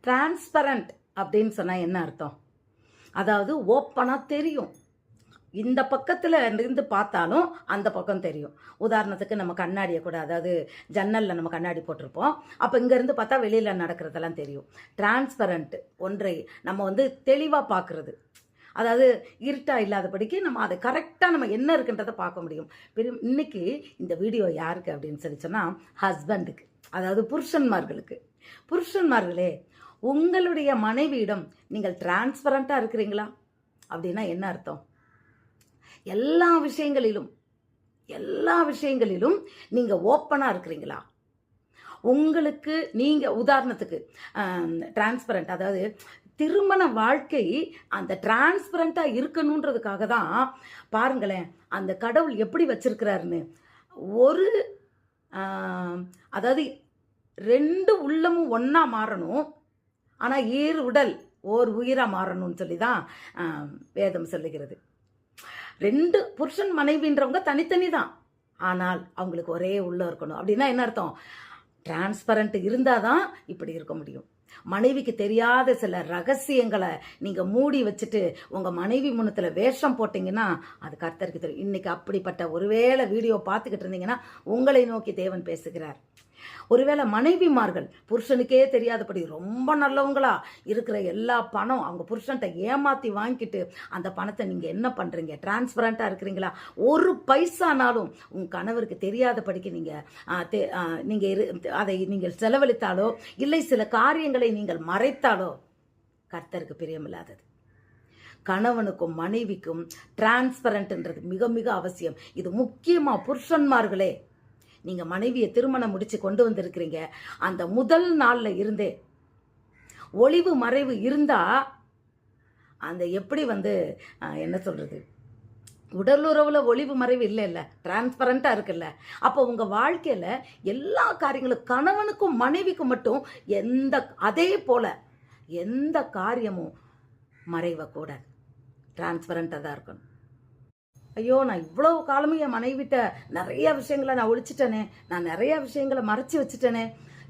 Transparent அப்படின்னு சொன்னால் என்ன அர்த்தம்? அதாவது ஓப்பனாக தெரியும். இந்த பக்கத்தில் இருந்து பார்த்தாலும் அந்த பக்கம் தெரியும். உதாரணத்துக்கு நம்ம கண்ணாடியை கூட, அதாவது ஜன்னலில் நம்ம கண்ணாடி போட்டிருப்போம். அப்போ இங்கேருந்து பார்த்தா வெளியில் நடக்கிறதெல்லாம் தெரியும். டிரான்ஸ்பரண்ட் ஒன்றை நம்ம தெளிவாக பார்க்குறது. அதாவது இருட்டா இல்லாதபடிக்கு நம்ம அதை கரெக்டாக நம்ம என்ன இருக்குன்றதை பார்க்க முடியும். இன்னைக்கு இந்த வீடியோ யாருக்கு அப்படின்னு சொல்லி சொன்னால் ஹஸ்பண்டுக்கு, அதாவது புருஷன்மார்களுக்கு. புருஷன்மார்களே, உங்களுடைய மனைவியிடம் நீங்கள் டிரான்ஸ்பரண்ட்டாக இருக்கிறீங்களா அப்படின்னா என்ன அர்த்தம்? எல்லா விஷயங்களிலும் நீங்கள் ஓப்பனாக இருக்கிறீங்களா? உங்களுக்கு நீங்கள் உதாரணத்துக்கு டிரான்ஸ்பரண்ட், அதாவது திருமண வாழ்க்கை அந்த டிரான்ஸ்பரண்ட்டாக இருக்கணுன்றதுக்காக தான் பாருங்களேன் அந்த கடவுள் எப்படி வச்சிருக்கிறாருன்னு. ஒரு அதாவது 2 உள்ளமும் ஒன்றா மாறணும், ஆனால் உடல் ஓர் உயிராக மாறணும்னு சொல்லி தான் வேதம் சொல்லுகிறது. 2 புருஷன் மனைவின்றவங்க தனித்தனி தான், ஆனால் அவங்களுக்கு ஒரே உள்ள இருக்கணும். அப்படின்னா என்ன அர்த்தம்? டிரான்ஸ்பரண்ட் இருந்தால் தான் இப்படி இருக்க முடியும். மனைவிக்கு தெரியாத சில ரகசியங்களை நீங்கள் மூடி வச்சுட்டு உங்கள் மனைவி முன்னத்தில் வேஷம் போட்டிங்கன்னா அது கர்த்தருக்கு தெரியும். இன்னைக்கு அப்படிப்பட்ட ஒருவேளை வீடியோ பார்த்துக்கிட்டு இருந்தீங்கன்னா உங்களை நோக்கி தேவன் பேசுகிறார். ஒருவேளை மனைவிமார்கள் புருஷனுக்கே தெரியாதபடி ரொம்ப நல்லவங்களா இருக்கிற எல்லா பணம் அவங்க புருஷன்ட்ட ஏமாற்றி வாங்கிட்டு அந்த பணத்தை நீங்கள் என்ன பண்ணுறீங்க? டிரான்ஸ்பரண்ட்டாக இருக்கிறீங்களா? ஒரு பைசானாலும் உங்கள் கணவருக்கு தெரியாதபடிக்கு அதை நீங்கள் செலவழித்தாலோ இல்லை சில காரியங்களை நீங்கள் மறைத்தாலோ கர்த்தருக்கு பிரியமில்லாதது. கணவனுக்கும் மனைவிக்கும் டிரான்ஸ்பரண்ட்ன்றது மிக மிக அவசியம். இது முக்கியமாக புருஷன்மார்களே, நீங்கள் மனைவியை திருமணம் முடித்து கொண்டு வந்திருக்கிறீங்க, அந்த முதல் நாளில் இருந்தே ஒளிவு மறைவு இருந்தால் அந்த எப்படி என்ன சொல்கிறது, உடலுறவில் ஒளிவு மறைவு இல்லை, டிரான்ஸ்பரண்ட்டாக இருக்குல்ல. அப்போ உங்கள் வாழ்க்கையில் எல்லா காரியங்களும் கணவனுக்கும் மனைவிக்கும் மட்டும் அதே போல் எந்த காரியமும் மறைவக்கூடாது, டிரான்ஸ்பரண்ட்டாக தான் இருக்கணும். ஐயோ, நான் இவ்வளவு காலமும் என் மனைவிட்ட நிறைய விஷயங்களை நான் ஒழிச்சிட்டேனே, நான் நிறைய விஷயங்களை மறைச்சி வச்சுட்டேனே,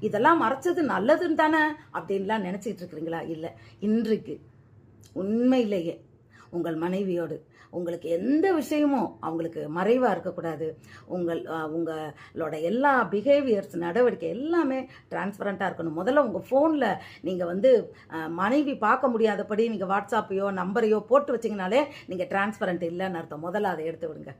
இதெல்லாம் மறைச்சது நல்லதுன்னு தானே அப்படின்லாம் நினச்சிக்கிட்டு இருக்கிறீங்களா? இல்லை, இன்றைக்கு உண்மையிலேயே உங்கள் மனைவியோடு உங்களுக்கு எந்த விஷயமும் அவங்களுக்கு மறைவாக இருக்கக்கூடாது. உங்களோட எல்லா பிஹேவியர்ஸ், நடவடிக்கை எல்லாமே டிரான்ஸ்பரண்ட்டாக இருக்கணும். முதல்ல உங்கள் ஃபோனில் நீங்கள் மனைவி பார்க்க முடியாதபடி நீங்கள் வாட்ஸ்அப்பையோ நம்பரையோ போட்டு வச்சிங்கனாலே நீங்கள் டிரான்ஸ்பரண்ட் இல்லைன்னு அர்த்தம். முதல்ல அதை எடுத்து விடுங்க.